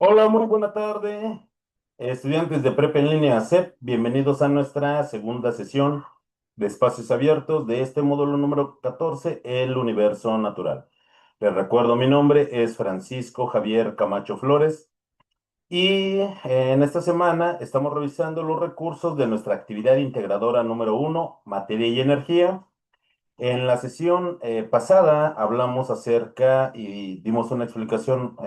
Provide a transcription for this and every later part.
Hola, muy buena tarde, estudiantes de Prepa en línea CEP. Bienvenidos a nuestra segunda sesión de espacios abiertos de este módulo número 14, el universo natural. Les recuerdo, mi nombre es Francisco Javier Camacho Flores y en esta semana estamos revisando los recursos de nuestra actividad integradora número uno, materia y energía. En la sesión pasada hablamos acerca y dimos una explicación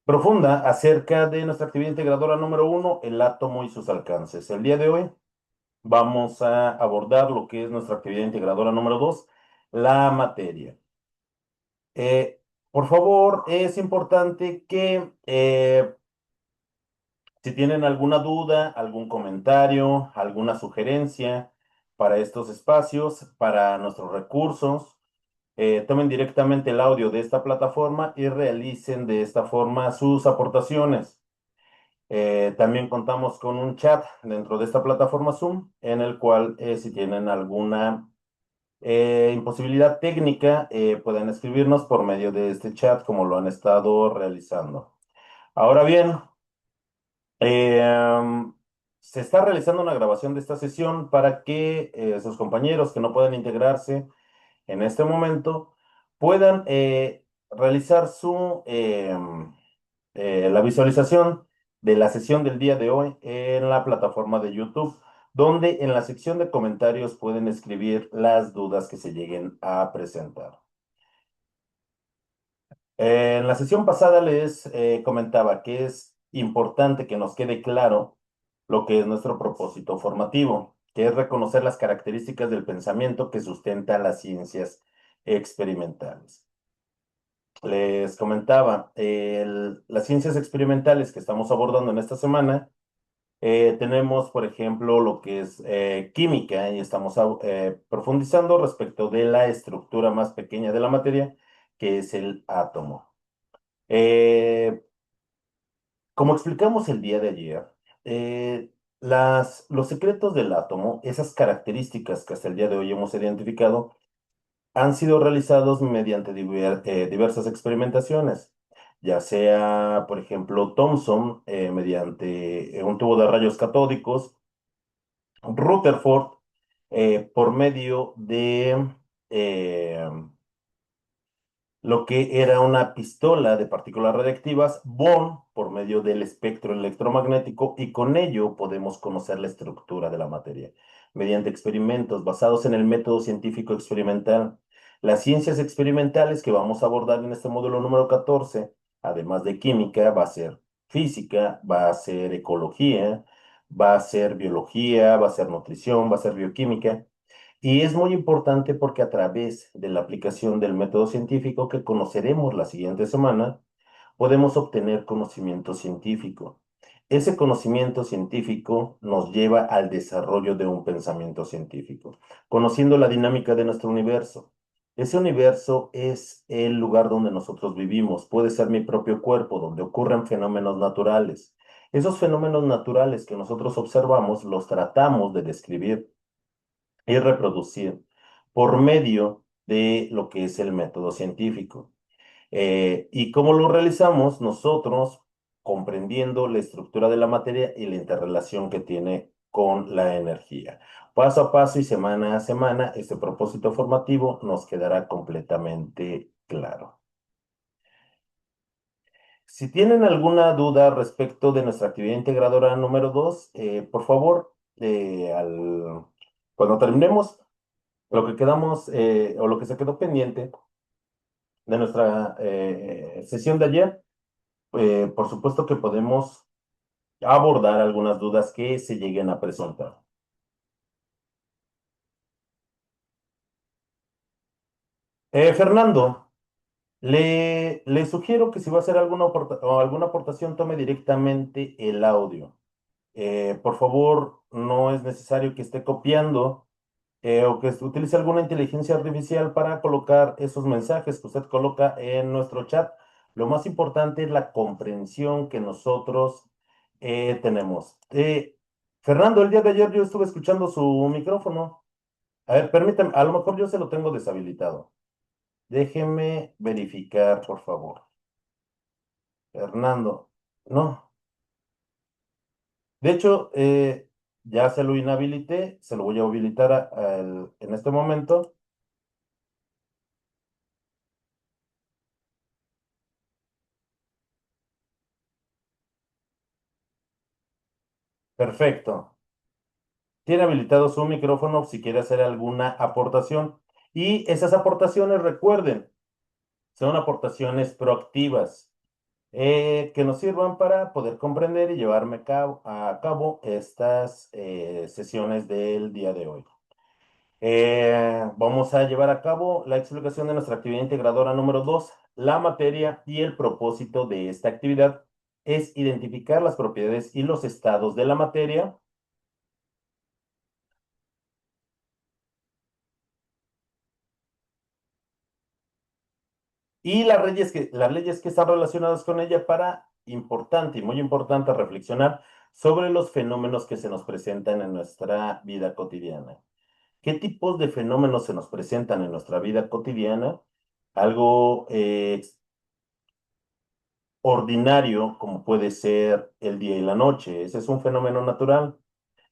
profunda acerca de nuestra actividad integradora número uno, el átomo y sus alcances. El día de hoy vamos a abordar lo que es nuestra actividad integradora número dos, la materia. Eh, por favor, es importante que si tienen alguna duda, algún comentario, alguna sugerencia para estos espacios, para nuestros recursos, tomen directamente el audio de esta plataforma y realicen de esta forma sus aportaciones. También contamos con un chat dentro de esta plataforma Zoom, en el cual si tienen alguna imposibilidad técnica, pueden escribirnos por medio de este chat como lo han estado realizando. Ahora bien, eh, am, se está realizando una grabación de esta sesión para que sus compañeros que no puedan integrarse en este momento puedan realizar la visualización de la sesión del día de hoy en la plataforma de YouTube, donde en la sección de comentarios pueden escribir las dudas que se lleguen a presentar. En la sesión pasada les comentaba que es importante que nos quede claro lo que es nuestro propósito formativo, que es reconocer las características del pensamiento que sustenta las ciencias experimentales. Les comentaba, las ciencias experimentales que estamos abordando en esta semana, tenemos, por ejemplo, lo que es química y estamos profundizando respecto de la estructura más pequeña de la materia, que es el átomo. Eh, Como explicamos el día de ayer, los secretos del átomo, esas características que hasta el día de hoy hemos identificado, han sido realizados mediante diversas experimentaciones, ya sea, por ejemplo, Thomson, mediante un tubo de rayos catódicos, Rutherford, por medio de eh, lo que era una pistola de partículas radiactivas, Bohr, por medio del espectro electromagnético, y con ello podemos conocer la estructura de la materia, mediante experimentos basados en el método científico experimental. Las ciencias experimentales que vamos a abordar en este módulo número 14, además de química, va a ser física, va a ser ecología, va a ser biología, va a ser nutrición, va a ser bioquímica. Y es muy importante porque a través de la aplicación del método científico que conoceremos la siguiente semana, podemos obtener conocimiento científico. Ese conocimiento científico nos lleva al desarrollo de un pensamiento científico, conociendo la dinámica de nuestro universo. Ese universo es el lugar donde nosotros vivimos, puede ser mi propio cuerpo, donde ocurren fenómenos naturales. Esos fenómenos naturales que nosotros observamos los tratamos de describir y reproducir por medio de lo que es el método científico. ¿Y cómo lo realizamos? Nosotros comprendiendo la estructura de la materia y la interrelación que tiene con la energía. Paso a paso y semana a semana, este propósito formativo nos quedará completamente claro. Si tienen alguna duda respecto de nuestra actividad integradora número 2, por favor, cuando terminemos, lo que quedamos o lo que se quedó pendiente de nuestra sesión de ayer, por supuesto que podemos abordar algunas dudas que se lleguen a presentar. Fernando, le sugiero que si va a hacer alguna aportación, tome directamente el audio. Por favor, no es necesario que esté copiando o que utilice alguna inteligencia artificial para colocar esos mensajes que usted coloca en nuestro chat. Lo más importante es la comprensión que nosotros tenemos. Fernando, el día de ayer yo estuve escuchando su micrófono. A ver, permítame, a lo mejor yo se lo tengo deshabilitado. Déjeme verificar, por favor. Hernando, no. De hecho, ya se lo inhabilité, se lo voy a habilitar en este momento. Perfecto. Tiene habilitado su micrófono si quiere hacer alguna aportación. Y esas aportaciones, recuerden, son aportaciones proactivas que nos sirvan para poder comprender y llevarme a cabo estas sesiones del día de hoy. Vamos a llevar a cabo la explicación de nuestra actividad integradora número 2. La materia y el propósito de esta actividad es identificar las propiedades y los estados de la materia y las leyes que están relacionadas con ella para, importante y muy importante, reflexionar sobre los fenómenos que se nos presentan en nuestra vida cotidiana. ¿Qué tipos de fenómenos se nos presentan en nuestra vida cotidiana? Algo ordinario, como puede ser el día y la noche. Ese es un fenómeno natural.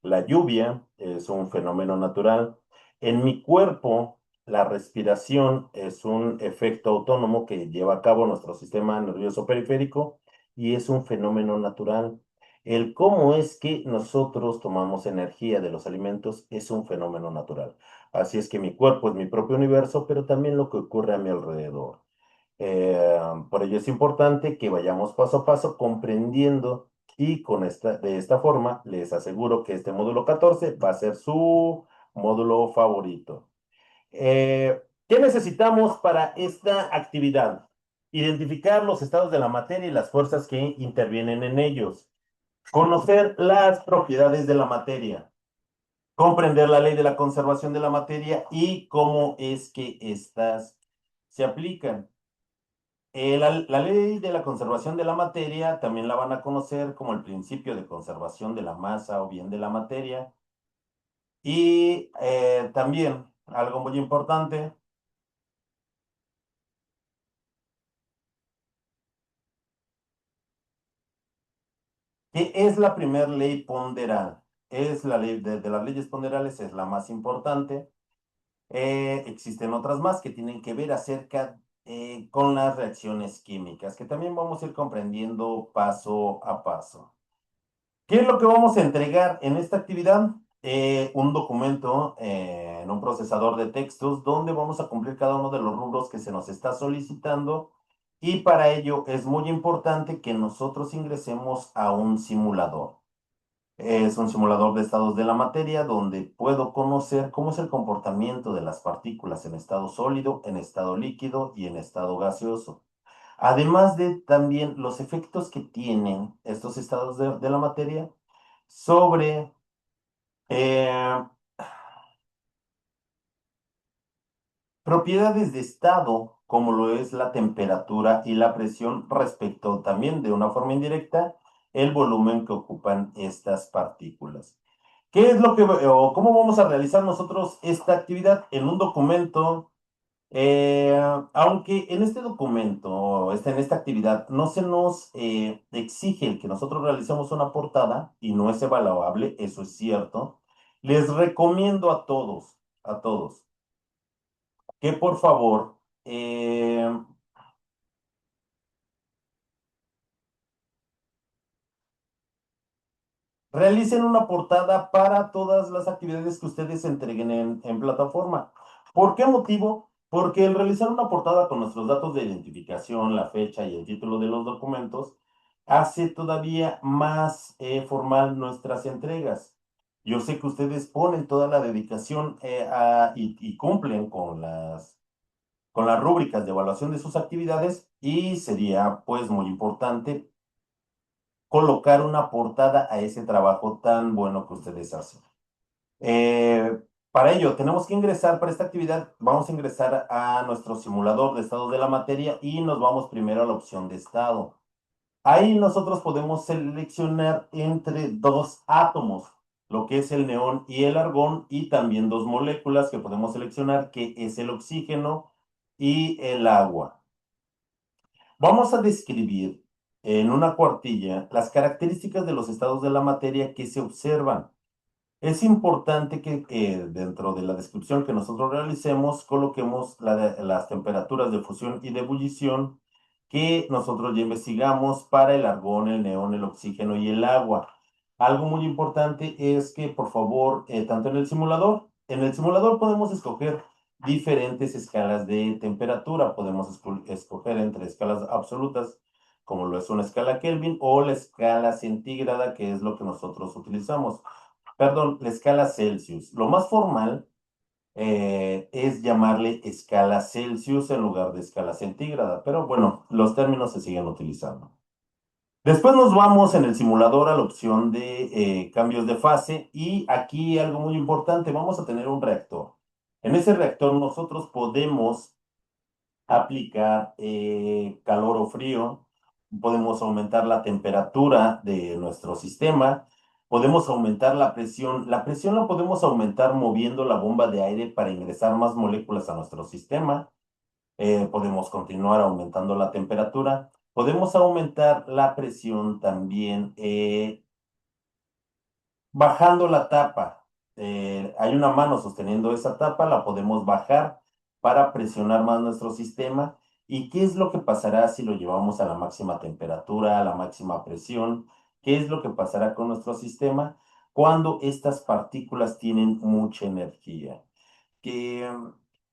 La lluvia es un fenómeno natural. En mi cuerpo, la respiración es un efecto autónomo que lleva a cabo nuestro sistema nervioso periférico y es un fenómeno natural. El cómo es que nosotros tomamos energía de los alimentos es un fenómeno natural. Así es que mi cuerpo es mi propio universo, pero también lo que ocurre a mi alrededor. Por ello es importante que vayamos paso a paso comprendiendo y de esta forma les aseguro que este módulo 14 va a ser su módulo favorito. ¿Qué necesitamos para esta actividad? Identificar los estados de la materia y las fuerzas que intervienen en ellos. Conocer las propiedades de la materia. Comprender la ley de la conservación de la materia y cómo es que éstas se aplican. La ley de la conservación de la materia también la van a conocer como el principio de conservación de la masa o bien de la materia. Y también algo muy importante, que es la primera ley ponderal. Es la ley de las leyes ponderales, es la más importante. Existen otras más que tienen que ver acerca con las reacciones químicas, que también vamos a ir comprendiendo paso a paso. ¿Qué es lo que vamos a entregar en esta actividad? Un documento en un procesador de textos donde vamos a cumplir cada uno de los rubros que se nos está solicitando y para ello es muy importante que nosotros ingresemos a un simulador. Es un simulador de estados de la materia donde puedo conocer cómo es el comportamiento de las partículas en estado sólido, en estado líquido y en estado gaseoso. Además de también los efectos que tienen estos estados de la materia sobre eh, propiedades de estado, como lo es la temperatura y la presión, respecto también de una forma indirecta el volumen que ocupan estas partículas. ¿Qué es lo que, o cómo vamos a realizar nosotros esta actividad en un documento? Eh, Aunque en este documento, en esta actividad, no se nos exige el que nosotros realicemos una portada y no es evaluable, eso es cierto, les recomiendo a todos, que por favor realicen una portada para todas las actividades que ustedes entreguen en plataforma. ¿Por qué motivo? Porque el realizar una portada con nuestros datos de identificación, la fecha y el título de los documentos hace todavía más formal nuestras entregas. Yo sé que ustedes ponen toda la dedicación y cumplen con las rúbricas de evaluación de sus actividades y sería pues muy importante colocar una portada a ese trabajo tan bueno que ustedes hacen. Eh, para ello, tenemos que ingresar para esta actividad, vamos a ingresar a nuestro simulador de estados de la materia y nos vamos primero a la opción de estado. Ahí nosotros podemos seleccionar entre dos átomos, lo que es el neón y el argón, y también dos moléculas que podemos seleccionar, que es el oxígeno y el agua. Vamos a describir en una cuartilla las características de los estados de la materia que se observan. Es importante que dentro de la descripción que nosotros realicemos coloquemos las temperaturas de fusión y de ebullición que nosotros ya investigamos para el argón, el neón, el oxígeno y el agua. Algo muy importante es que, por favor, tanto en el simulador podemos escoger diferentes escalas de temperatura. Podemos escoger entre escalas absolutas, como lo es una escala Kelvin, o la escala centígrada, que es lo que nosotros utilizamos. Perdón, la escala Celsius. Lo más formal es llamarle escala Celsius en lugar de escala centígrada, pero bueno, los términos se siguen utilizando. Después nos vamos en el simulador a la opción de cambios de fase y aquí algo muy importante, vamos a tener un reactor. En ese reactor nosotros podemos aplicar calor o frío, podemos aumentar la temperatura de nuestro sistema, podemos aumentar la presión. La presión la podemos aumentar moviendo la bomba de aire para ingresar más moléculas a nuestro sistema. Podemos continuar aumentando la temperatura. Podemos aumentar la presión también bajando la tapa. Hay una mano sosteniendo esa tapa, la podemos bajar para presionar más nuestro sistema. ¿Y qué es lo que pasará si lo llevamos a la máxima temperatura, a la máxima presión? ¿Qué es lo que pasará con nuestro sistema cuando estas partículas tienen mucha energía? Que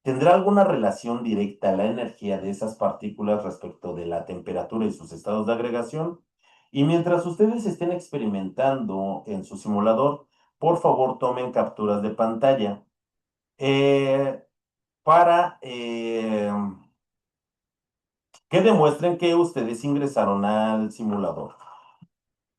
tendrá alguna relación directa la energía de esas partículas respecto de la temperatura y sus estados de agregación. Y mientras ustedes estén experimentando en su simulador, por favor tomen capturas de pantalla eh, para que demuestren que ustedes ingresaron al simulador.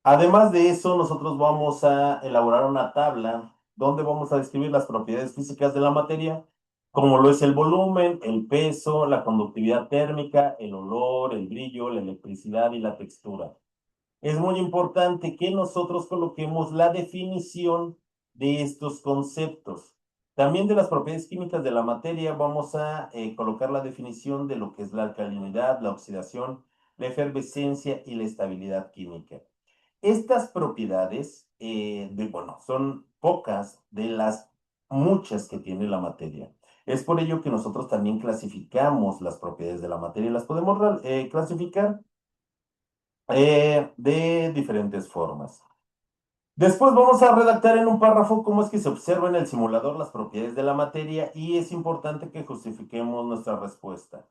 Además de eso, nosotros vamos a elaborar una tabla donde vamos a describir las propiedades físicas de la materia, como lo es el volumen, el peso, la conductividad térmica, el olor, el brillo, la electricidad y la textura. Es muy importante que nosotros coloquemos la definición de estos conceptos. También de las propiedades químicas de la materia vamos a colocar la definición de lo que es la alcalinidad, la oxidación, la efervescencia y la estabilidad química. Estas propiedades, bueno, son pocas de las muchas que tiene la materia. Es por ello que nosotros también clasificamos las propiedades de la materia. Las podemos clasificar de diferentes formas. Después vamos a redactar en un párrafo cómo es que se observa en el simulador las propiedades de la materia y es importante que justifiquemos nuestra respuesta.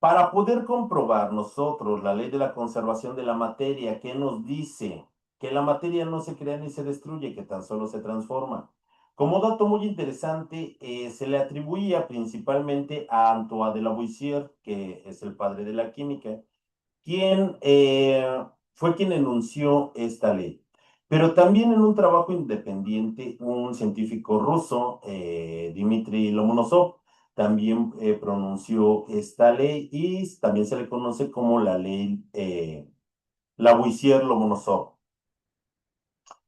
Para poder comprobar nosotros la ley de la conservación de la materia, que nos dice que la materia no se crea ni se destruye, que tan solo se transforma. Como dato muy interesante, se le atribuía principalmente a Antoine de Lavoisier, que es el padre de la química, quien fue quien enunció esta ley. Pero también en un trabajo independiente, un científico ruso, Dmitry Lomonosov, también pronunció esta ley y también se le conoce como la ley Lavoisier-Lomonosov.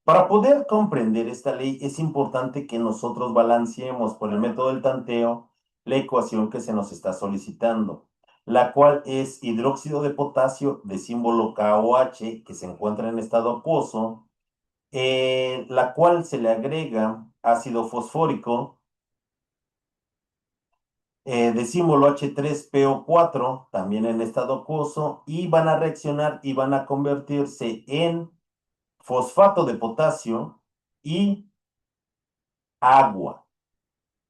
Para poder comprender esta ley es importante que nosotros balanceemos por el método del tanteo la ecuación que se nos está solicitando, la cual es hidróxido de potasio de símbolo KOH que se encuentra en estado acuoso, la cual se le agrega ácido fosfórico de símbolo H3PO4 también en estado acuoso y van a reaccionar y van a convertirse en fosfato de potasio y agua.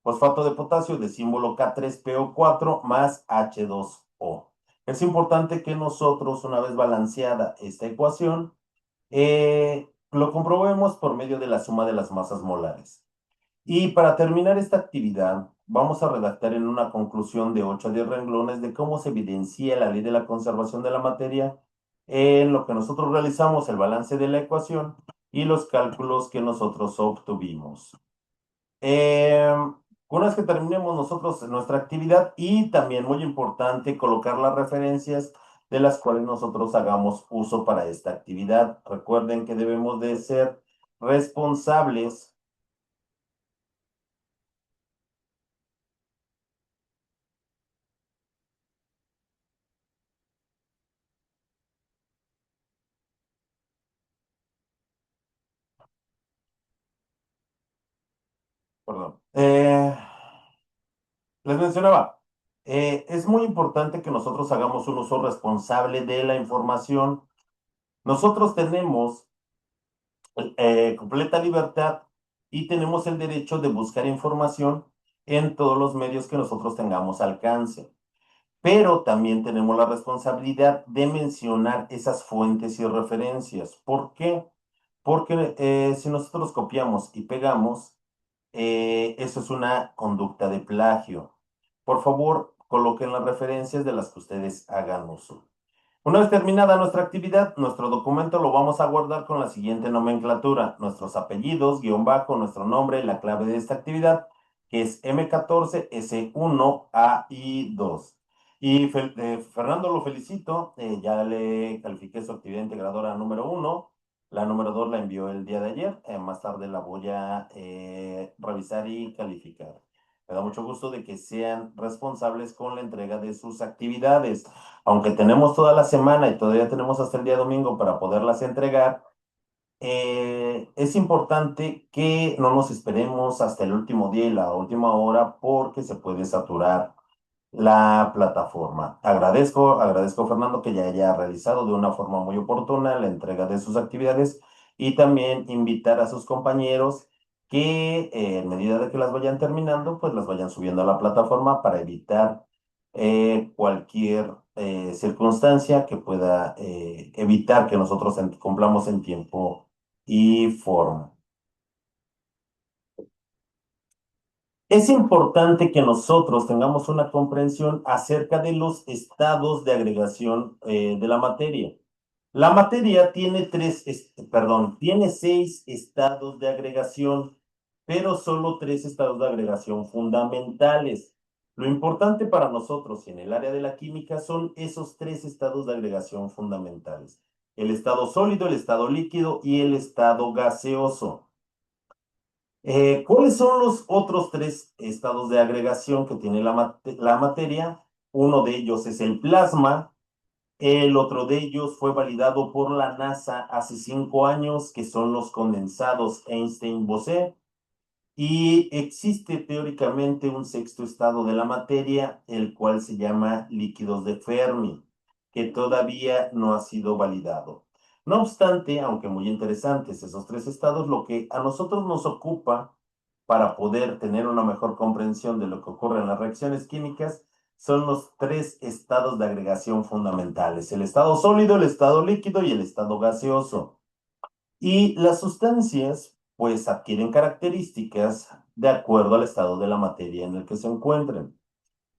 Fosfato de potasio de símbolo K3PO4 más H2O. Es importante que nosotros, una vez balanceada esta ecuación, lo comprobemos por medio de la suma de las masas molares. Y para terminar esta actividad, vamos a redactar en una conclusión de 8 a 10 renglones de cómo se evidencia la ley de la conservación de la materia en lo que nosotros realizamos, el balance de la ecuación y los cálculos que nosotros obtuvimos. Una vez que terminemos nosotros nuestra actividad y también muy importante colocar las referencias de las cuales nosotros hagamos uso para esta actividad. Recuerden que debemos de ser responsables. Perdón. Les mencionaba, es muy importante que nosotros hagamos un uso responsable de la información. Nosotros tenemos completa libertad y tenemos el derecho de buscar información en todos los medios que nosotros tengamos alcance. Pero también tenemos la responsabilidad de mencionar esas fuentes y referencias. ¿Por qué? Porque si nosotros copiamos y pegamos, eso es una conducta de plagio. Por favor, coloquen las referencias de las que ustedes hagan uso. Una vez terminada nuestra actividad, nuestro documento lo vamos a guardar con la siguiente nomenclatura: nuestros apellidos, guión bajo, nuestro nombre y la clave de esta actividad, que es M14, S1, A y 2. Y Fernando, lo felicito, ya le califiqué su actividad integradora número 1. La número 2 la envió el día de ayer, más tarde la voy a revisar y calificar. Me da mucho gusto de que sean responsables con la entrega de sus actividades. Aunque tenemos toda la semana y todavía tenemos hasta el día domingo para poderlas entregar, es importante que no nos esperemos hasta el último día y la última hora porque se puede saturar la plataforma. Agradezco Fernando que ya haya realizado de una forma muy oportuna la entrega de sus actividades y también invitar a sus compañeros que en medida de que las vayan terminando, pues las vayan subiendo a la plataforma para evitar cualquier circunstancia que pueda evitar que nosotros cumplamos en tiempo y forma. Es importante que nosotros tengamos una comprensión acerca de los estados de agregación de la materia. La materia tiene tiene 6 estados de agregación, pero solo 3 estados de agregación fundamentales. Lo importante para nosotros en el área de la química son esos 3 estados de agregación fundamentales: el estado sólido, el estado líquido y el estado gaseoso. ¿Cuáles son los otros 3 estados de agregación que tiene la materia? Uno de ellos es el plasma. El otro de ellos fue validado por la NASA hace 5 años, que son los condensados Einstein-Bose. Y existe teóricamente un sexto estado de la materia, el cual se llama líquidos de Fermi, que todavía no ha sido validado. No obstante, aunque muy interesantes esos 3 estados, lo que a nosotros nos ocupa para poder tener una mejor comprensión de lo que ocurre en las reacciones químicas son los 3 estados de agregación fundamentales: el estado sólido, el estado líquido y el estado gaseoso. Y las sustancias, pues, adquieren características de acuerdo al estado de la materia en el que se encuentren.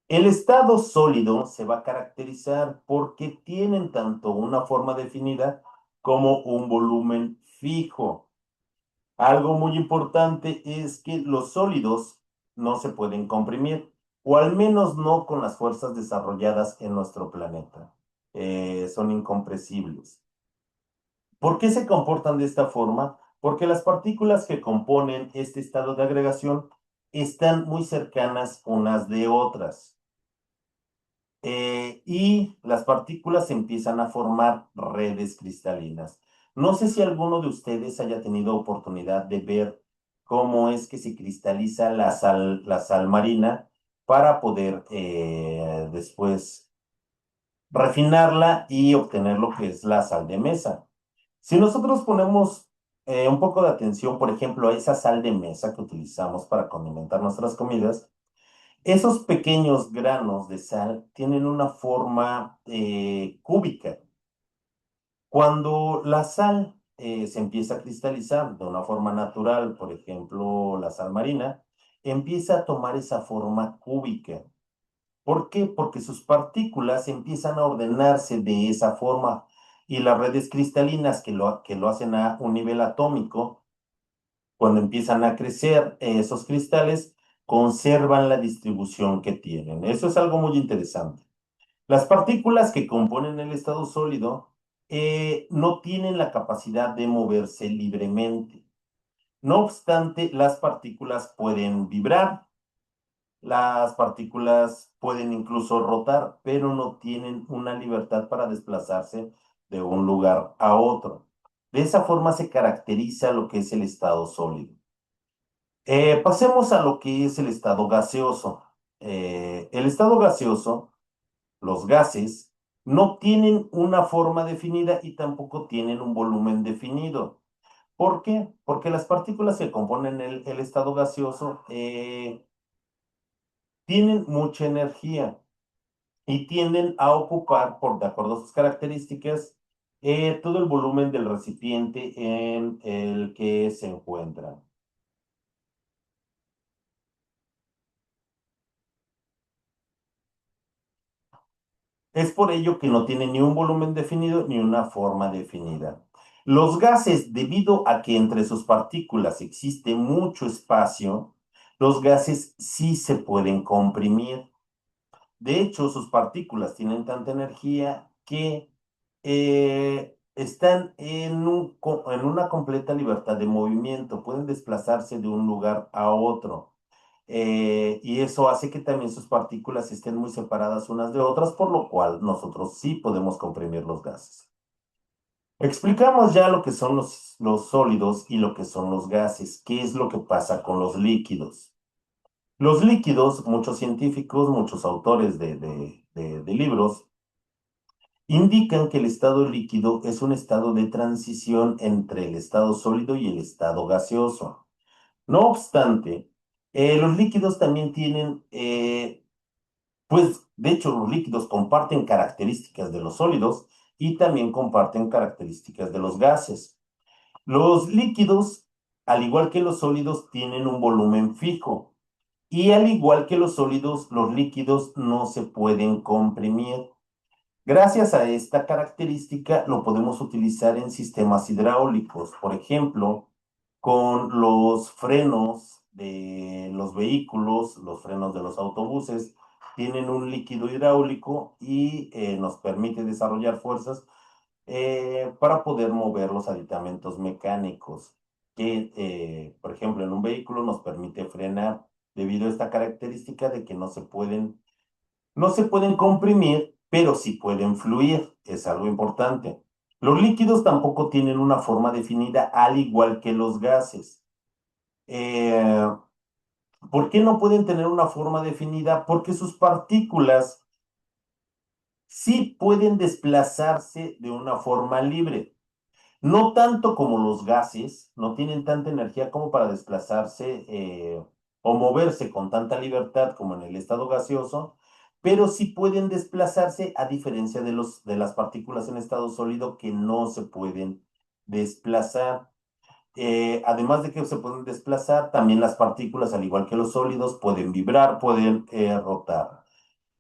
El estado sólido se va a caracterizar porque tienen tanto una forma definida como un volumen fijo. Algo muy importante es que los sólidos no se pueden comprimir, o al menos no con las fuerzas desarrolladas en nuestro planeta. Son incompresibles. ¿Por qué se comportan de esta forma? Porque las partículas que componen este estado de agregación están muy cercanas unas de otras. Y las partículas empiezan a formar redes cristalinas. No sé si alguno de ustedes haya tenido oportunidad de ver cómo es que se cristaliza la sal marina para poder después refinarla y obtener lo que es la sal de mesa. Si nosotros ponemos un poco de atención, por ejemplo, a esa sal de mesa que utilizamos para condimentar nuestras comidas, esos pequeños granos de sal tienen una forma cúbica. Cuando la sal se empieza a cristalizar de una forma natural, por ejemplo, la sal marina, empieza a tomar esa forma cúbica. ¿Por qué? Porque sus partículas empiezan a ordenarse de esa forma y las redes cristalinas que lo hacen a un nivel atómico, cuando empiezan a crecer esos cristales, conservan la distribución que tienen. Eso es algo muy interesante. Las partículas que componen el estado sólido no tienen la capacidad de moverse libremente. No obstante, las partículas pueden vibrar, las partículas pueden incluso rotar, pero no tienen una libertad para desplazarse de un lugar a otro. De esa forma se caracteriza lo que es el estado sólido. Pasemos a lo que es el estado gaseoso. El estado gaseoso, los gases, no tienen una forma definida y tampoco tienen un volumen definido. ¿Por qué? Porque las partículas que componen el estado gaseoso tienen mucha energía y tienden a ocupar, por de acuerdo a sus características, todo el volumen del recipiente en el que se encuentran. Es por ello que no tienen ni un volumen definido ni una forma definida. Los gases, debido a que entre sus partículas existe mucho espacio, los gases sí se pueden comprimir. De hecho, sus partículas tienen tanta energía que están en una completa libertad de movimiento, pueden desplazarse de un lugar a otro. Y eso hace que también sus partículas estén muy separadas unas de otras, por lo cual nosotros sí podemos comprimir los gases. Explicamos ya lo que son los sólidos y lo que son los gases. ¿Qué es lo que pasa con los líquidos? Los líquidos, muchos científicos, muchos autores de libros, indican que el estado líquido es un estado de transición entre el estado sólido y el estado gaseoso. No obstante, los líquidos también tienen, pues, de hecho, los líquidos comparten características de los sólidos y también comparten características de los gases. Los líquidos, al igual que los sólidos, tienen un volumen fijo. Y al igual que los sólidos, los líquidos no se pueden comprimir. Gracias a esta característica lo podemos utilizar en sistemas hidráulicos, por ejemplo, con los frenos de los vehículos, los frenos de los autobuses, tienen un líquido hidráulico y nos permite desarrollar fuerzas para poder mover los aditamentos mecánicos, que, por ejemplo, en un vehículo nos permite frenar debido a esta característica de que no se pueden comprimir, pero sí pueden fluir, es algo importante. Los líquidos tampoco tienen una forma definida, al igual que los gases. Eh, ¿Por qué no pueden tener una forma definida? Porque sus partículas sí pueden desplazarse de una forma libre. No tanto como los gases, no tienen tanta energía como para desplazarse o moverse con tanta libertad como en el estado gaseoso, pero sí pueden desplazarse a diferencia de las partículas en estado sólido que no se pueden desplazar. Además de que se pueden desplazar, también las partículas, al igual que los sólidos, pueden vibrar, pueden rotar.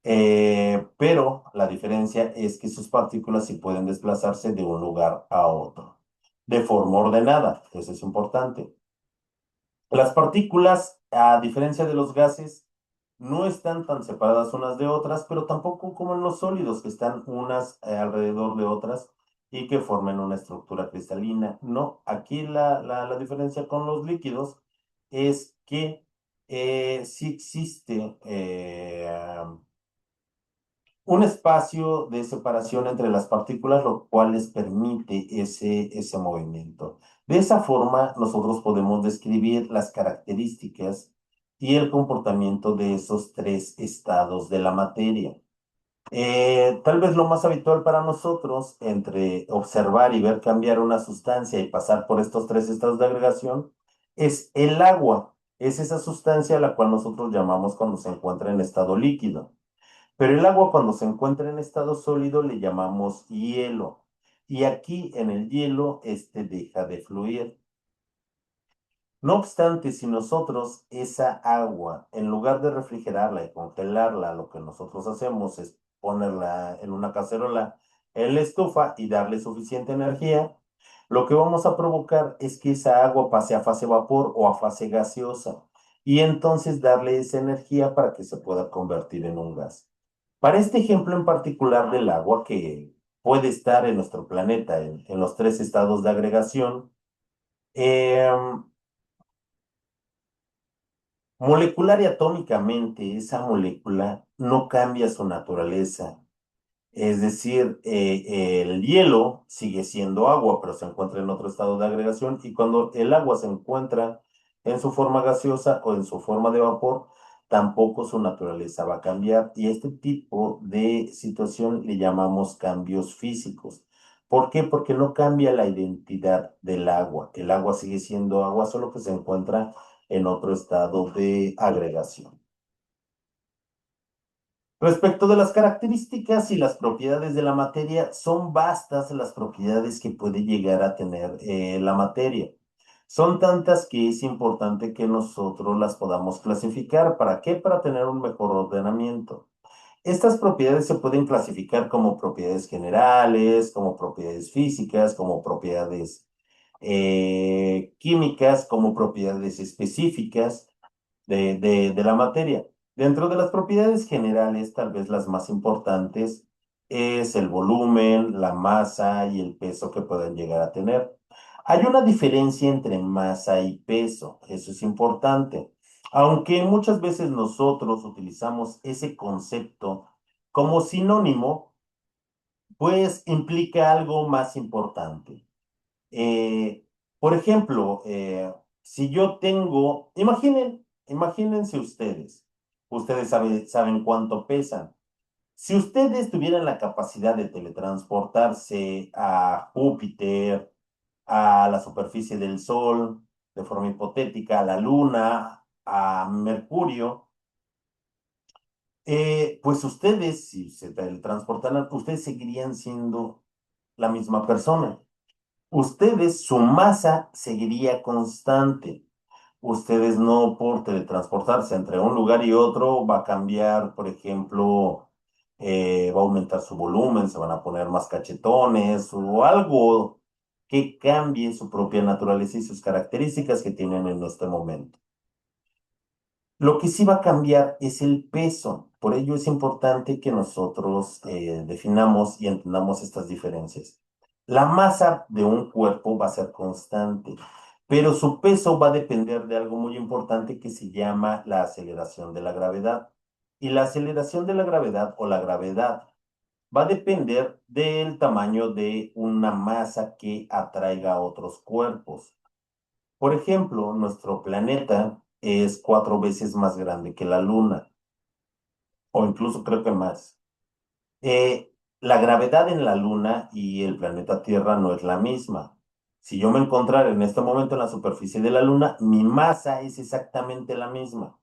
Pero la diferencia es que sus partículas sí pueden desplazarse de un lugar a otro, de forma ordenada, eso es importante. Las partículas, a diferencia de los gases, no están tan separadas unas de otras, pero tampoco como en los sólidos, que están unas alrededor de otras y que forman una estructura cristalina. No, aquí la diferencia con los líquidos es que sí existe un espacio de separación entre las partículas, lo cual les permite ese movimiento. De esa forma, nosotros podemos describir las características y el comportamiento de esos tres estados de la materia. Tal vez lo más habitual para nosotros, entre observar y ver cambiar una sustancia y pasar por estos tres estados de agregación, es el agua. Es esa sustancia a la cual nosotros llamamos cuando se encuentra en estado líquido. Pero el agua cuando se encuentra en estado sólido le llamamos hielo. Y aquí en el hielo, este deja de fluir. No obstante, si nosotros esa agua, en lugar de refrigerarla y congelarla, lo que nosotros hacemos es ponerla en una cacerola en la estufa y darle suficiente energía, lo que vamos a provocar es que esa agua pase a fase vapor o a fase gaseosa y entonces darle esa energía para que se pueda convertir en un gas. Para este ejemplo en particular del agua, que puede estar en nuestro planeta en los tres estados de agregación, em, molecular y atómicamente, esa molécula no cambia su naturaleza. Es decir, el hielo sigue siendo agua, pero se encuentra en otro estado de agregación y cuando el agua se encuentra en su forma gaseosa o en su forma de vapor, tampoco su naturaleza va a cambiar. Y este tipo de situación le llamamos cambios físicos. ¿Por qué? Porque no cambia la identidad del agua. El agua sigue siendo agua, solo que se encuentra en otro estado de agregación. Respecto de las características y las propiedades de la materia, son vastas las propiedades que puede llegar a tener la materia. Son tantas que es importante que nosotros las podamos clasificar. ¿Para qué? Para tener un mejor ordenamiento. Estas propiedades se pueden clasificar como propiedades generales, como propiedades físicas, como propiedades químicas, como propiedades específicas de la materia. Dentro de las propiedades generales, tal vez las más importantes es el volumen, la masa y el peso que pueden llegar a tener. Hay una diferencia entre masa y peso, eso es importante. Aunque muchas veces nosotros utilizamos ese concepto como sinónimo, pues implica algo más importante. Eh, por ejemplo, si yo tengo, imagínense ustedes saben cuánto pesan. Si ustedes tuvieran la capacidad de teletransportarse a Júpiter, a la superficie del Sol, de forma hipotética, a la Luna, a Mercurio, pues ustedes, si se teletransportaran, ustedes seguirían siendo la misma persona. Ustedes, su masa seguiría constante. Ustedes no por teletransportarse entre un lugar y otro va a cambiar, por ejemplo, va a aumentar su volumen, se van a poner más cachetones o algo que cambie su propia naturaleza y sus características que tienen en este momento. Lo que sí va a cambiar es el peso. Por ello es importante que nosotros definamos y entendamos estas diferencias. La masa de un cuerpo va a ser constante, pero su peso va a depender de algo muy importante que se llama la aceleración de la gravedad. Y la aceleración de la gravedad o la gravedad va a depender del tamaño de una masa que atraiga a otros cuerpos. Por ejemplo, nuestro planeta es 4 veces más grande que la Luna, o incluso creo que más. La gravedad en la Luna y el planeta Tierra no es la misma. Si yo me encontrara en este momento en la superficie de la Luna, mi masa es exactamente la misma,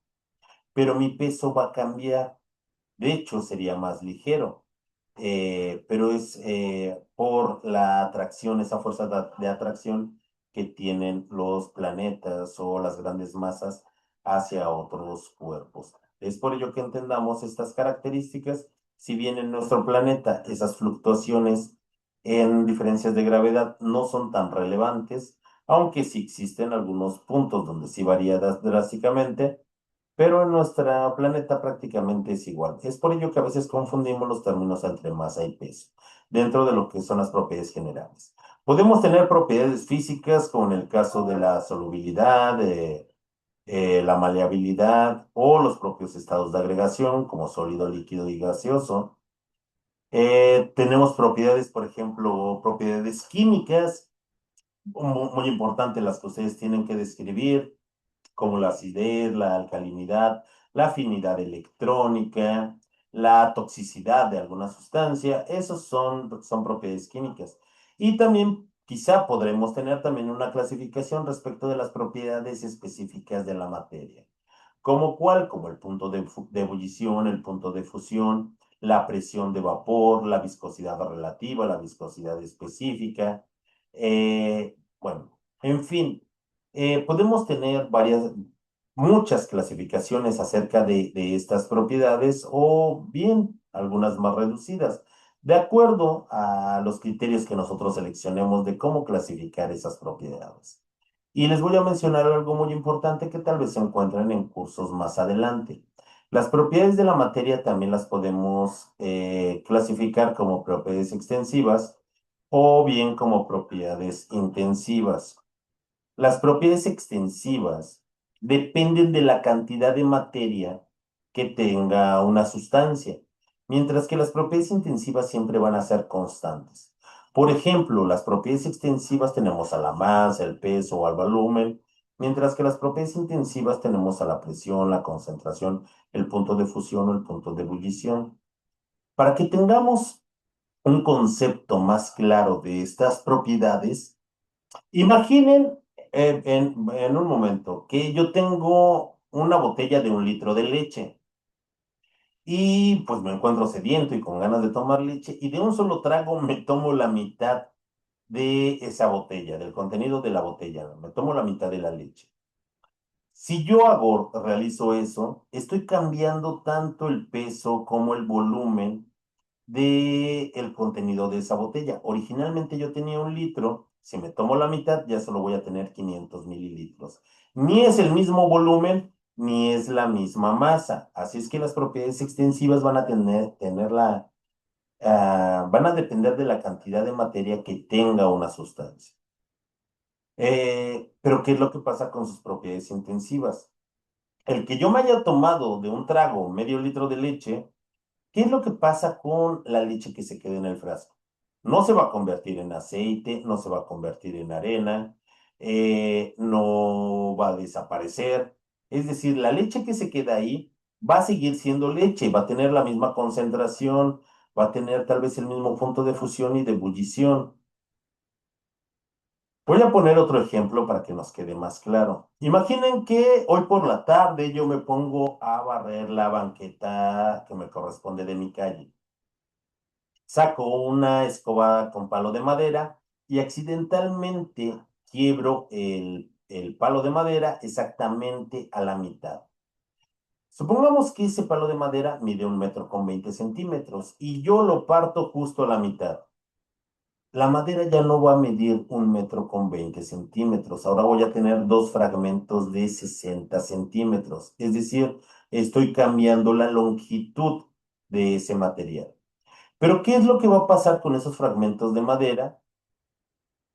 pero mi peso va a cambiar. De hecho, sería más ligero, pero es por la atracción, esa fuerza de atracción que tienen los planetas o las grandes masas hacia otros cuerpos. Es por ello que entendamos estas características. Si bien en nuestro planeta esas fluctuaciones en diferencias de gravedad no son tan relevantes, aunque sí existen algunos puntos donde sí varía drásticamente, pero en nuestro planeta prácticamente es igual. Es por ello que a veces confundimos los términos entre masa y peso, dentro de lo que son las propiedades generales. Podemos tener propiedades físicas, como en el caso de la solubilidad, la maleabilidad o los propios estados de agregación, como sólido, líquido y gaseoso. Tenemos propiedades, por ejemplo, propiedades químicas, muy importantes las que ustedes tienen que describir como la acidez, la alcalinidad, la afinidad electrónica, la toxicidad de alguna sustancia, esos son propiedades químicas. Y también quizá podremos tener también una clasificación respecto de las propiedades específicas de la materia. ¿Como cuál? Como el punto de ebullición, el punto de fusión, la presión de vapor, la viscosidad relativa, la viscosidad específica. Bueno, en fin, podemos tener muchas clasificaciones acerca de estas propiedades o bien algunas más reducidas, de acuerdo a los criterios que nosotros seleccionemos de cómo clasificar esas propiedades. Y les voy a mencionar algo muy importante que tal vez se encuentren en cursos más adelante. Las propiedades de la materia también las podemos clasificar como propiedades extensivas o bien como propiedades intensivas. Las propiedades extensivas dependen de la cantidad de materia que tenga una sustancia, mientras que las propiedades intensivas siempre van a ser constantes. Por ejemplo, las propiedades extensivas tenemos a la masa, el peso o al volumen, Mientras que las propiedades intensivas tenemos a la presión, la concentración, el punto de fusión o el punto de ebullición. Para que tengamos un concepto más claro de estas propiedades, imaginen en un momento que yo tengo una botella de 1 litro de leche y pues me encuentro sediento y con ganas de tomar leche y de un solo trago me tomo la mitad de esa botella, del contenido de la botella, me tomo la mitad de la leche. Si yo realizo eso, estoy cambiando tanto el peso como el volumen del contenido de esa botella. Originalmente yo tenía 1 litro, si me tomo la mitad ya solo voy a tener 500 mililitros. Ni es el mismo volumen, ni es la misma masa. Así es que las propiedades extensivas van a van a depender de la cantidad de materia que tenga una sustancia. Pero ¿qué es lo que pasa con sus propiedades intensivas? El que yo me haya tomado de un trago 1/2 litro de leche, ¿qué es lo que pasa con la leche que se queda en el frasco? No se va a convertir en aceite, no se va a convertir en arena, no va a desaparecer. Es decir, la leche que se queda ahí va a seguir siendo leche, va a tener la misma concentración, va a tener tal vez el mismo punto de fusión y de ebullición. Voy a poner otro ejemplo para que nos quede más claro. Imaginen que hoy por la tarde yo me pongo a barrer la banqueta que me corresponde de mi calle. Saco una escoba con palo de madera y accidentalmente quiebro el palo de madera exactamente a la mitad. Supongamos que ese palo de madera mide 1 metro con 20 centímetros y yo lo parto justo a la mitad. La madera ya no va a medir 1 metro con 20 centímetros. Ahora voy a tener dos fragmentos de 60 centímetros. Es decir, estoy cambiando la longitud de ese material. Pero ¿qué es lo que va a pasar con esos fragmentos de madera?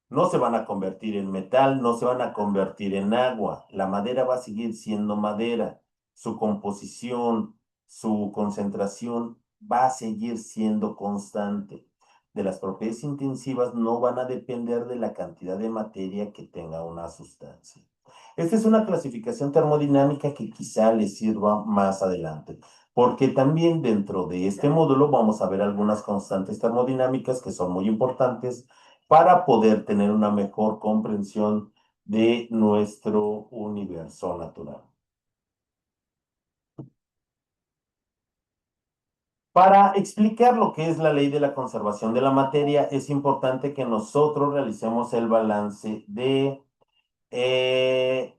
No se van a convertir en metal, no se van a convertir en agua. La madera va a seguir siendo madera. Su composición, su concentración va a seguir siendo constante. De las propiedades intensivas no van a depender de la cantidad de materia que tenga una sustancia. Esta es una clasificación termodinámica que quizá les sirva más adelante, porque también dentro de este módulo vamos a ver algunas constantes termodinámicas que son muy importantes para poder tener una mejor comprensión de nuestro universo natural. Para explicar lo que es la ley de la conservación de la materia, es importante que nosotros realicemos el balance de eh,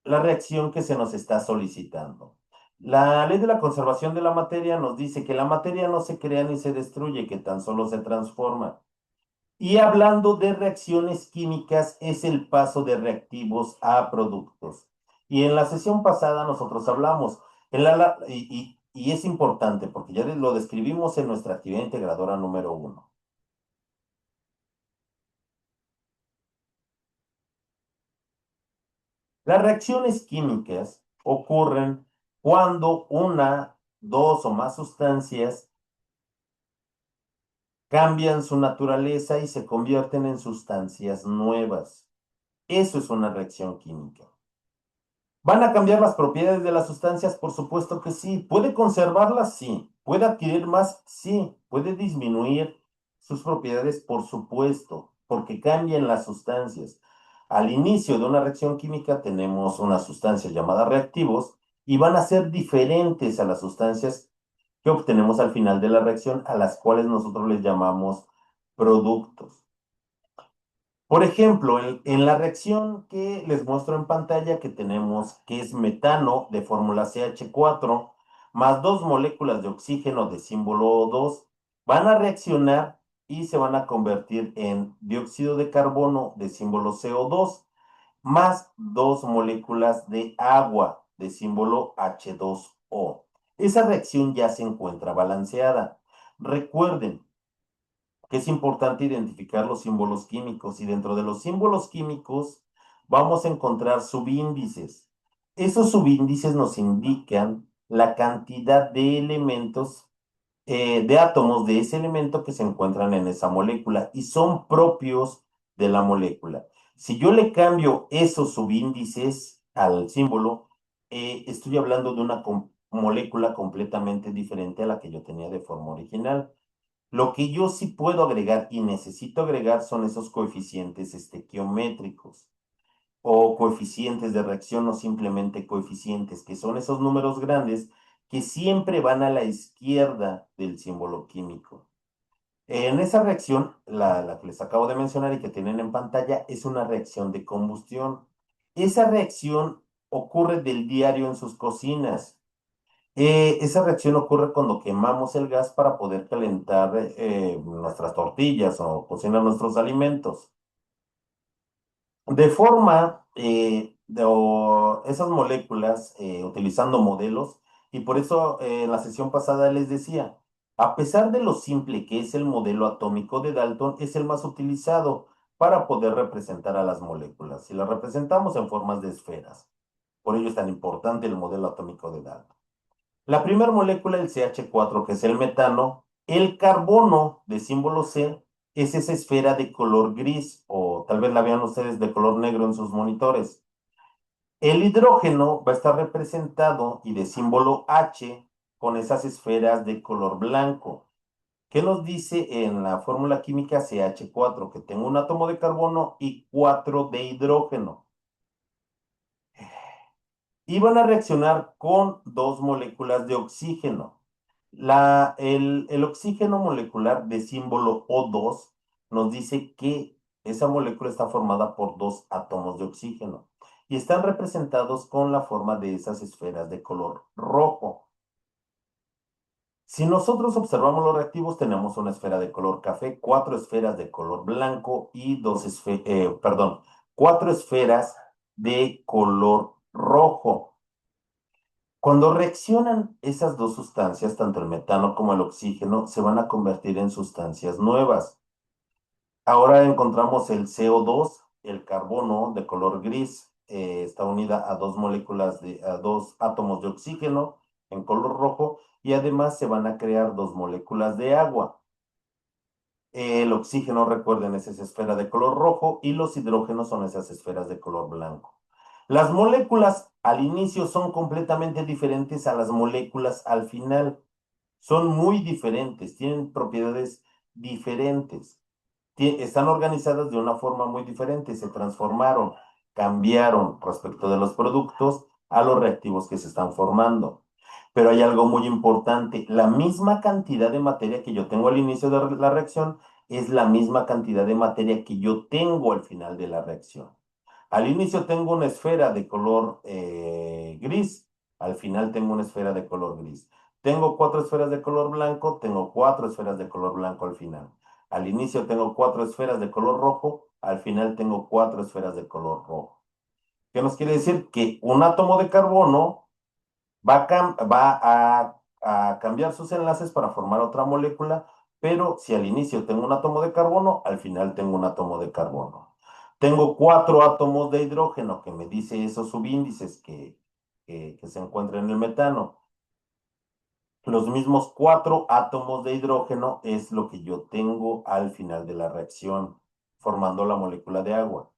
la reacción que se nos está solicitando. La ley de la conservación de la materia nos dice que la materia no se crea ni se destruye, que tan solo se transforma. Y hablando de reacciones químicas, es el paso de reactivos a productos. Y en la sesión pasada nosotros hablamos, y es importante porque ya lo describimos en nuestra actividad integradora número 1. Las reacciones químicas ocurren cuando una, dos o más sustancias cambian su naturaleza y se convierten en sustancias nuevas. Eso es una reacción química. ¿Van a cambiar las propiedades de las sustancias? Por supuesto que sí. ¿Puede conservarlas? Sí. ¿Puede adquirir más? Sí. ¿Puede disminuir sus propiedades? Por supuesto, porque cambian las sustancias. Al inicio de una reacción química tenemos unas sustancias llamadas reactivos y van a ser diferentes a las sustancias que obtenemos al final de la reacción, a las cuales nosotros les llamamos productos. Por ejemplo, en la reacción que les muestro en pantalla, que tenemos que es metano de fórmula CH4 más dos moléculas de oxígeno de símbolo O2, van a reaccionar y se van a convertir en dióxido de carbono de símbolo CO2 más dos moléculas de agua de símbolo H2O. Esa reacción ya se encuentra balanceada. Recuerden que es importante identificar los símbolos químicos y dentro de los símbolos químicos vamos a encontrar subíndices. Esos subíndices nos indican la cantidad de elementos, de átomos de ese elemento que se encuentran en esa molécula y son propios de la molécula. Si yo le cambio esos subíndices al símbolo, estoy hablando de una molécula completamente diferente a la que yo tenía de forma original. Lo que yo sí puedo agregar y necesito agregar son esos coeficientes estequiométricos o coeficientes de reacción o simplemente coeficientes, que son esos números grandes que siempre van a la izquierda del símbolo químico. En esa reacción, la que les acabo de mencionar y que tienen en pantalla, es una reacción de combustión. Esa reacción ocurre del diario en sus cocinas. Esa reacción ocurre cuando quemamos el gas para poder calentar nuestras tortillas o cocinar nuestros alimentos. De forma, esas moléculas, utilizando modelos, y por eso en la sesión pasada les decía, a pesar de lo simple que es el modelo atómico de Dalton, es el más utilizado para poder representar a las moléculas. Y las representamos en formas de esferas. Por ello es tan importante el modelo atómico de Dalton. La primera molécula, el CH4, que es el metano, el carbono de símbolo C es esa esfera de color gris, o tal vez la vean ustedes de color negro en sus monitores. El hidrógeno va a estar representado y de símbolo H con esas esferas de color blanco. ¿Qué nos dice en la fórmula química CH4? Que tengo un átomo de carbono y 4 de hidrógeno. Y van a reaccionar con dos moléculas de oxígeno. El oxígeno molecular de símbolo O2 nos dice que esa molécula está formada por dos átomos de oxígeno y están representados con la forma de esas esferas de color rojo. Si nosotros observamos los reactivos, tenemos una esfera de color café, cuatro esferas de color blanco y cuatro esferas de color rojo. Cuando reaccionan esas dos sustancias, tanto el metano como el oxígeno, se van a convertir en sustancias nuevas. Ahora encontramos el CO2, el carbono de color gris, está unida a dos a dos átomos de oxígeno en color rojo y además se van a crear dos moléculas de agua. El oxígeno, recuerden, es esa esfera de color rojo y los hidrógenos son esas esferas de color blanco. Las moléculas al inicio son completamente diferentes a las moléculas al final. Son muy diferentes, tienen propiedades diferentes. Están organizadas de una forma muy diferente, se transformaron, cambiaron respecto de los productos a los reactivos que se están formando. Pero hay algo muy importante, la misma cantidad de materia que yo tengo al inicio de la reacción es la misma cantidad de materia que yo tengo al final de la reacción. Al inicio tengo una esfera de color gris, al final tengo una esfera de color gris. Tengo cuatro esferas de color blanco, tengo cuatro esferas de color blanco al final. Al inicio tengo cuatro esferas de color rojo, al final tengo cuatro esferas de color rojo. ¿Qué nos quiere decir? Que un átomo de carbono va a cambiar sus enlaces para formar otra molécula, pero si al inicio tengo un átomo de carbono, al final tengo un átomo de carbono. Tengo cuatro átomos de hidrógeno, que me dice esos subíndices que se encuentran en el metano. Los mismos cuatro átomos de hidrógeno es lo que yo tengo al final de la reacción, formando la molécula de agua.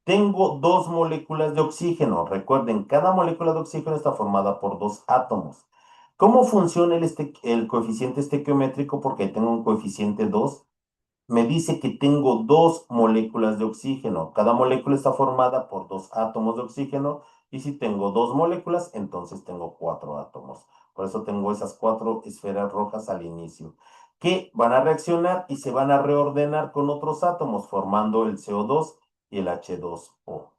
Tengo dos moléculas de oxígeno. Recuerden, cada molécula de oxígeno está formada por dos átomos. ¿Cómo funciona el coeficiente estequiométrico? Porque tengo un coeficiente 2. Me dice que tengo dos moléculas de oxígeno. Cada molécula está formada por dos átomos de oxígeno. Y si tengo dos moléculas, entonces tengo cuatro átomos. Por eso tengo esas cuatro esferas rojas al inicio, que van a reaccionar y se van a reordenar con otros átomos, formando el CO2 y el H2O.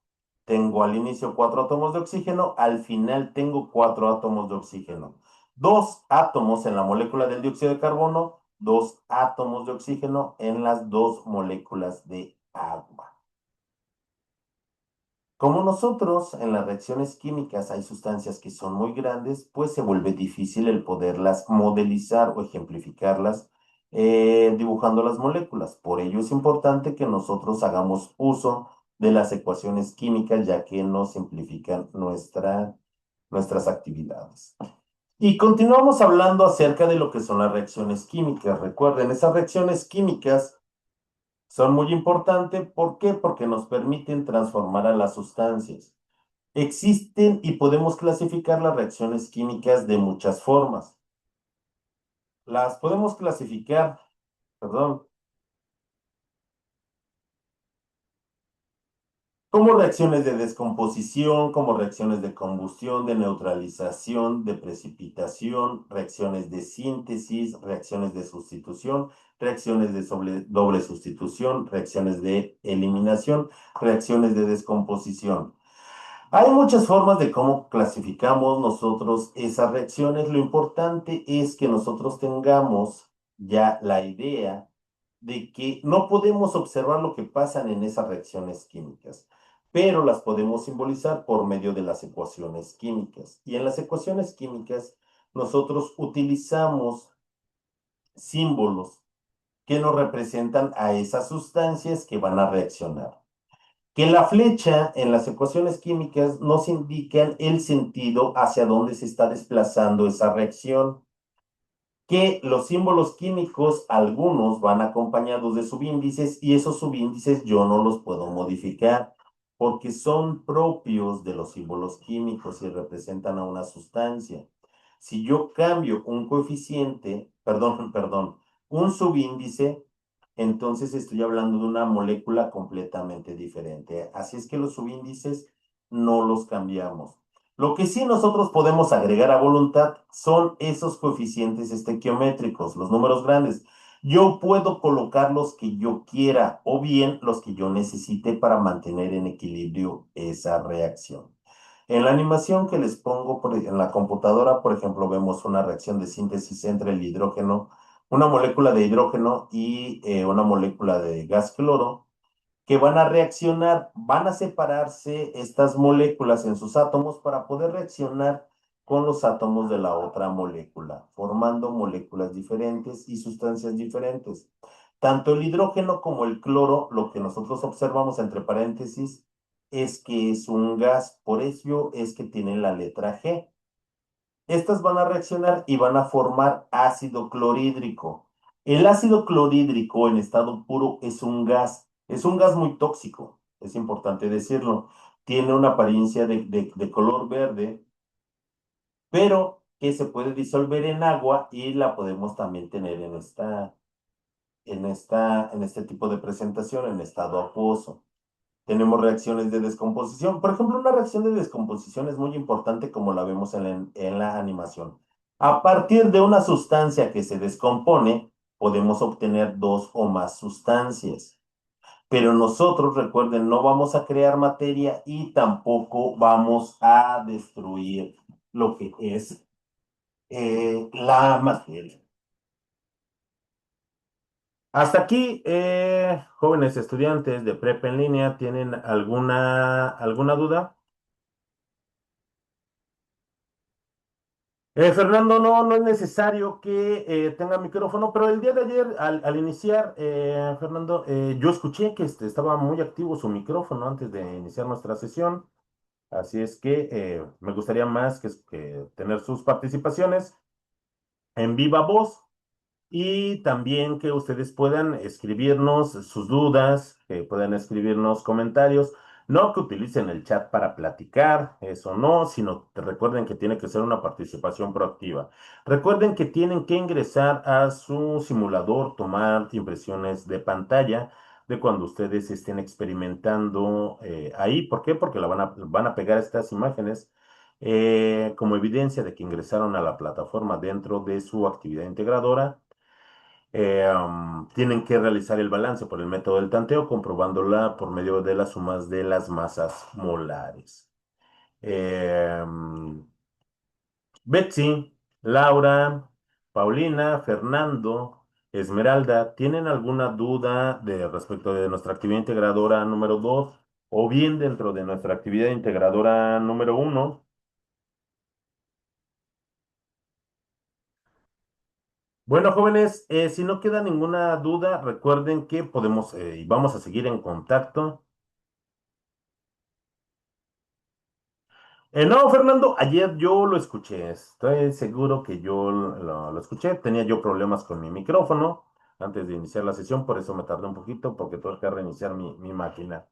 Tengo al inicio cuatro átomos de oxígeno, al final tengo cuatro átomos de oxígeno. Dos átomos en la molécula del dióxido de carbono, dos átomos de oxígeno en las dos moléculas de agua. Como nosotros en las reacciones químicas hay sustancias que son muy grandes, pues se vuelve difícil el poderlas modelizar o ejemplificarlas dibujando las moléculas. Por ello es importante que nosotros hagamos uso de las ecuaciones químicas, ya que nos simplifican nuestras actividades. Y continuamos hablando acerca de lo que son las reacciones químicas. Recuerden, esas reacciones químicas Son muy importantes, ¿por qué? Porque nos permiten transformar a las sustancias. Existen y podemos clasificar las reacciones químicas de muchas formas. Las podemos clasificar, perdón, como reacciones de descomposición, como reacciones de combustión, de neutralización, de precipitación, reacciones de síntesis, reacciones de sustitución, reacciones de doble sustitución, reacciones de eliminación, reacciones de descomposición. Hay muchas formas de cómo clasificamos nosotros esas reacciones. Lo importante es que nosotros tengamos ya la idea de que no podemos observar lo que pasan en esas reacciones químicas, pero las podemos simbolizar por medio de las ecuaciones químicas. Y en las ecuaciones químicas nosotros utilizamos símbolos que nos representan a esas sustancias que van a reaccionar. Que la flecha en las ecuaciones químicas nos indican el sentido hacia dónde se está desplazando esa reacción, que los símbolos químicos, algunos van acompañados de subíndices y esos subíndices yo no los puedo modificar porque son propios de los símbolos químicos y representan a una sustancia. Si yo cambio un coeficiente, perdón, un subíndice, entonces estoy hablando de una molécula completamente diferente. Así es que los subíndices no los cambiamos. Lo que sí nosotros podemos agregar a voluntad son esos coeficientes estequiométricos, los números grandes. Yo puedo colocar los que yo quiera o bien los que yo necesite para mantener en equilibrio esa reacción. En la animación que les pongo en la computadora, por ejemplo, vemos una reacción de síntesis entre el hidrógeno, una molécula de hidrógeno y una molécula de gas cloro que van a reaccionar, van a separarse estas moléculas en sus átomos para poder reaccionar con los átomos de la otra molécula, formando moléculas diferentes y sustancias diferentes. Tanto el hidrógeno como el cloro, lo que nosotros observamos entre paréntesis, es que es un gas, por ello es que tiene la letra G. Estas van a reaccionar y van a formar ácido clorhídrico. El ácido clorhídrico en estado puro es un gas muy tóxico, es importante decirlo. Tiene una apariencia de color verde, pero que se puede disolver en agua y la podemos también tener en este tipo de presentación, en estado acuoso. Tenemos reacciones de descomposición. Por ejemplo, una reacción de descomposición es muy importante como la vemos en la animación. A partir de una sustancia que se descompone, podemos obtener dos o más sustancias. Pero nosotros, recuerden, no vamos a crear materia y tampoco vamos a destruir lo que es la materia. Hasta aquí, jóvenes estudiantes de prepa en línea, ¿tienen alguna duda? Fernando, no es necesario que tenga micrófono, pero el día de ayer, al iniciar, Fernando, yo escuché que estaba muy activo su micrófono antes de iniciar nuestra sesión, así es que me gustaría más que tener sus participaciones en viva voz. Y también que ustedes puedan escribirnos sus dudas, que puedan escribirnos comentarios. No que utilicen el chat para platicar, eso no, sino que recuerden que tiene que ser una participación proactiva. Recuerden que tienen que ingresar a su simulador, tomar impresiones de pantalla de cuando ustedes estén experimentando ahí. ¿Por qué? Porque van a pegar estas imágenes como evidencia de que ingresaron a la plataforma dentro de su actividad integradora. Tienen que realizar el balance por el método del tanteo, comprobándola por medio de las sumas de las masas molares. Betsy, Laura, Paulina, Fernando, Esmeralda, ¿tienen alguna duda respecto de nuestra actividad integradora número 2 o bien dentro de nuestra actividad integradora número 1? Bueno, jóvenes, si no queda ninguna duda, recuerden que podemos y vamos a seguir en contacto. No, Fernando, ayer yo lo escuché. Estoy seguro que yo lo escuché. Tenía yo problemas con mi micrófono. antes de iniciar la sesión, por eso me tardé un poquito, porque tuve que reiniciar mi máquina.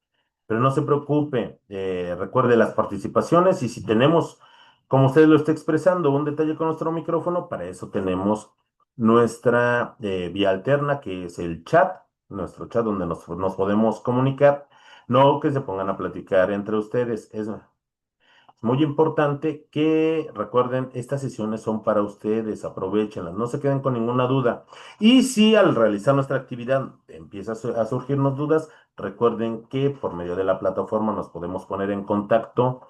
Pero no se preocupe, recuerde las participaciones y si tenemos, como usted lo está expresando, un detalle con nuestro micrófono, para eso tenemos nuestra vía alterna, que es el chat, nuestro chat donde nos podemos comunicar, no que se pongan a platicar entre ustedes. Es muy importante que recuerden, estas sesiones son para ustedes, aprovechenlas, no se queden con ninguna duda. Y si al realizar nuestra actividad empieza a surgirnos dudas, recuerden que por medio de la plataforma nos podemos poner en contacto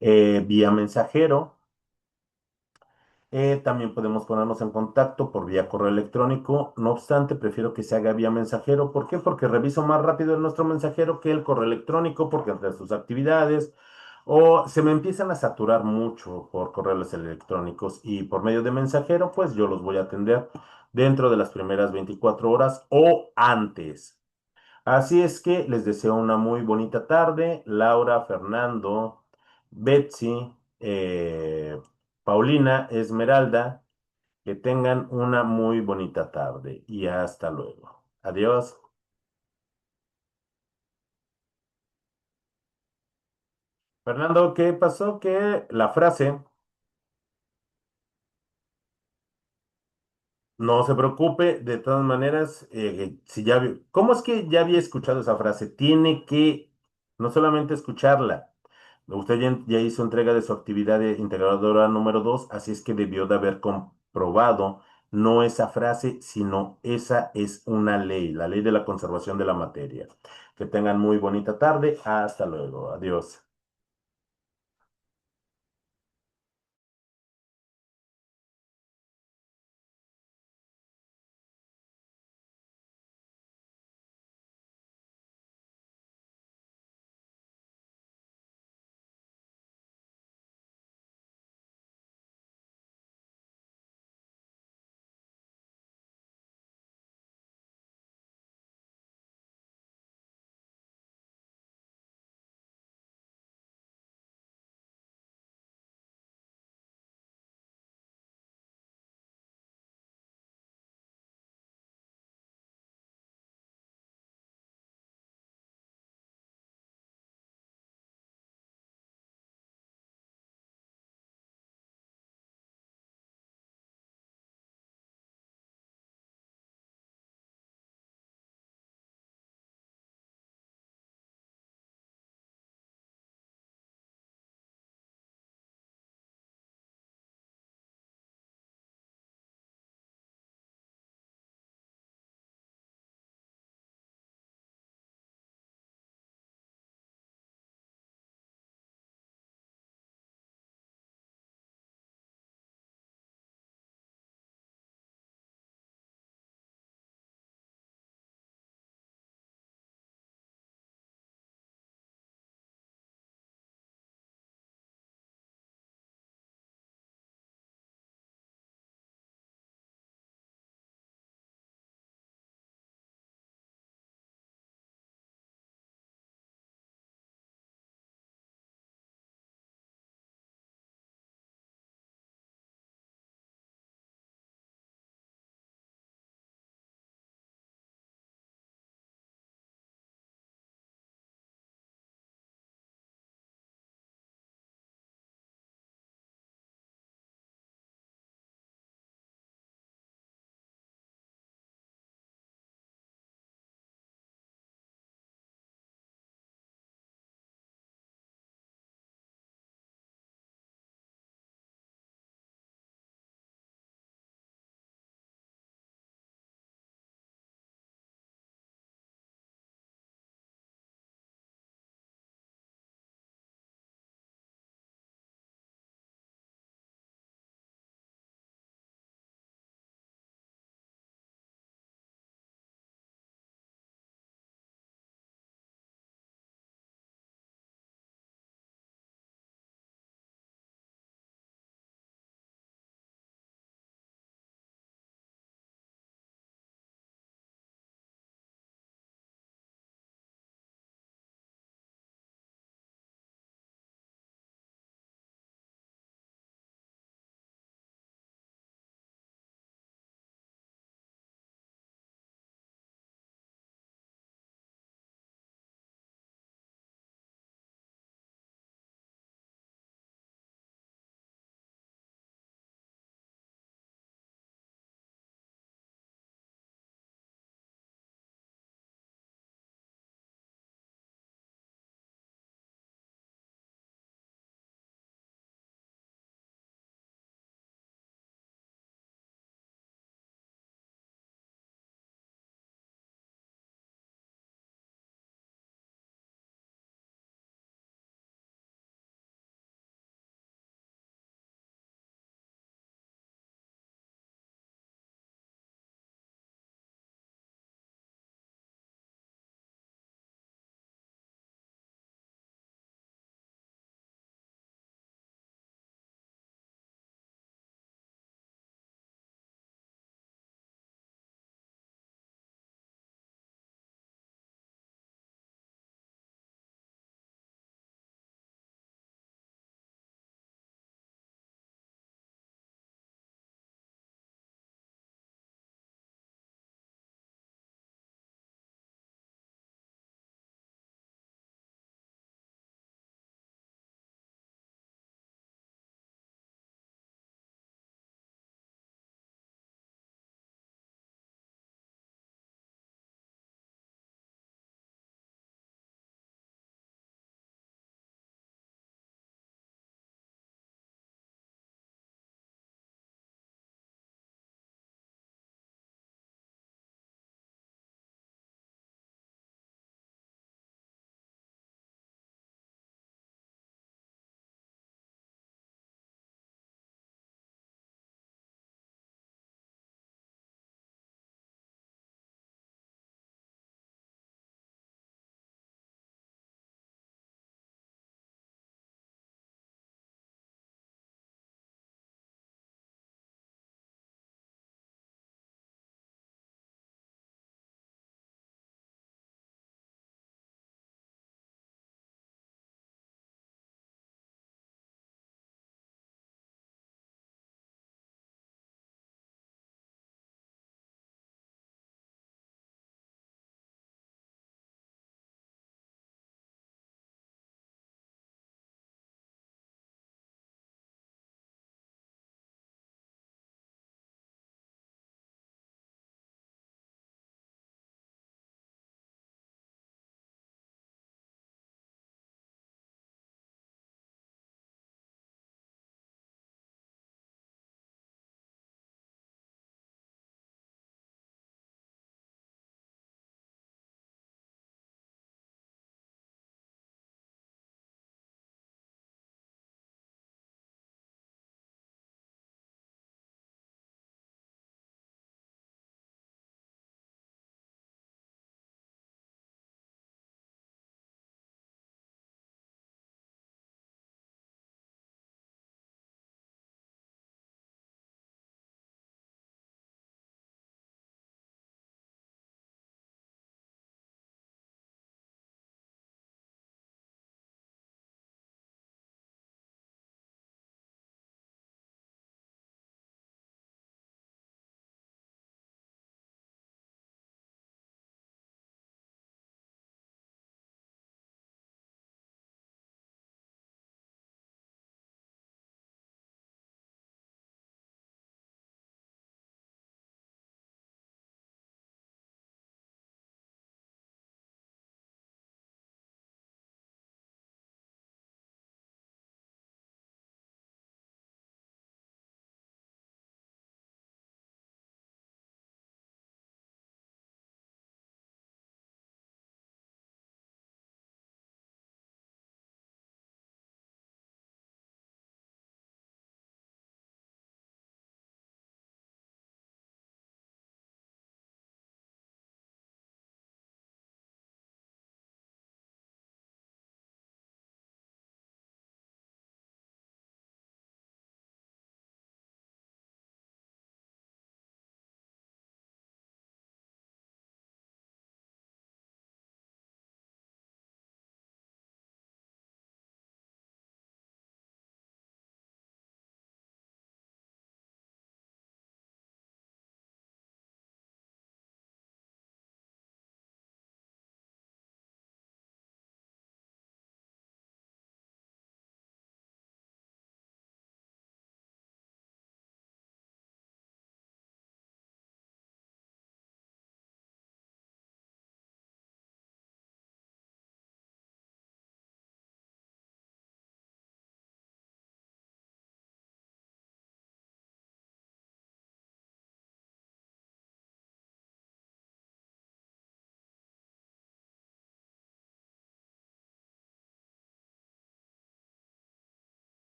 vía mensajero. También podemos ponernos en contacto por vía correo electrónico. No obstante, prefiero que se haga vía mensajero. ¿Por qué? Porque reviso más rápido nuestro mensajero que el correo electrónico, porque entre sus actividades o se me empiezan a saturar mucho por correos electrónicos y por medio de mensajero, pues yo los voy a atender dentro de las primeras 24 horas o antes. Así es que les deseo una muy bonita tarde. Laura, Fernando, Betsy, Paulina, Esmeralda, que tengan una muy bonita tarde y hasta luego. Adiós. Fernando, ¿qué pasó? Que la frase, no se preocupe, de todas maneras, si ya ¿cómo es que ya había escuchado esa frase? Tiene que no solamente escucharla. Usted ya hizo entrega de su actividad de integradora número 2, así es que debió de haber comprobado no esa frase, sino esa es una ley, la ley de la conservación de la materia. Que tengan muy bonita tarde. Hasta luego. Adiós.